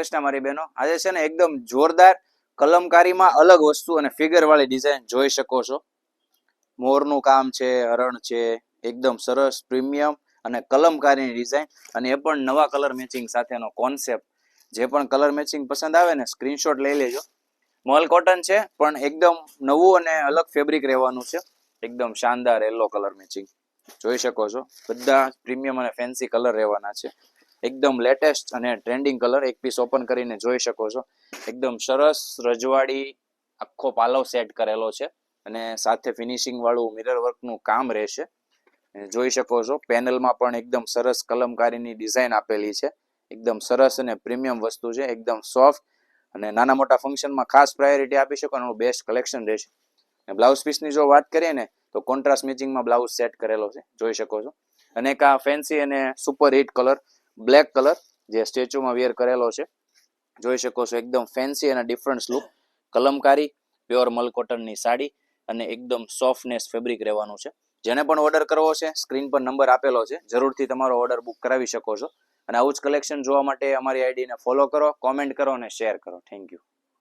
કૃષ્ણ મારી બહેનો, આજે છે ને એકદમ જોરદાર કલમકારીમાં અલગ વસ્તુ અને ફિગર વાળી ડિઝાઇન જોઈ શકો છો. મોરનું કામ છે, હરણ છે, એકદમ સરસ પ્રીમિયમ અને કલમકારીની ડિઝાઇન, અને એ પણ નવા કલર મેચિંગ સાથેનો કોન્સેપ્ટ. જે પણ કલર મેચિંગ પસંદ આવે ને સ્ક્રીનશોટ લઈ લેજો. મલ કોટન છે પણ એકદમ નવું અને અલગ ફેબ્રિક રહેવાનું છે. એકદમ શાનદાર યલો કલર મેચિંગ જોઈ શકો છો. બધા પ્રીમિયમ અને ફેન્સી કલર રહેવાના છે. એકદમ લેટેસ્ટ અને ટ્રેન્ડિંગ કલર. એક પીસ ઓપન કરીને જોઈ શકો છો. એકદમ સરસ રજવાડી આખો પાલવ સેટ કરેલો છે અને સાથે ફિનિશિંગ વાળું મિરર વર્કનું કામ રહેશે. જોઈ શકો છો પેનલમાં પણ એકદમ સરસ કલમકારીની ડિઝાઇન આપેલી છે. એકદમ સરસ અને પ્રીમિયમ વસ્તુ છે. એકદમ સોફ્ટ અને નાના મોટા ફંક્શનમાં ખાસ પ્રાયોરિટી આપી શકો એનું બેસ્ટ કલેક્શન રહેશે. બ્લાઉઝ પીસની જો વાત કરીએ ને તો કોન્ટ્રાસ્ટ મેચિંગમાં બ્લાઉઝ સેટ કરેલો છે, જોઈ શકો છો. અને એક આ ફેન્સી અને super hit colour black colour જે સ્ટેચ્યુમાં વેર કરેલો છે, જોઈ શકો છો. એકદમ ફેન્સી અને ડિફરન્ટ લુક, કલમકારી, પ્યોર મલ કોટનની સાડી અને એકદમ સોફ્ટનેસ ફેબ્રિક રહેવાનું છે. જેને પણ ઓર્ડર કરવો છે સ્ક્રીન પર નંબર આપેલો છે, જરૂરથી તમારો ઓર્ડર બુક કરાવી શકો છો. અને આવું જ કલેક્શન જોવા માટે અમારી આઈડીને ફોલો કરો, કોમેન્ટ કરો અને શેર કરો. Thank you.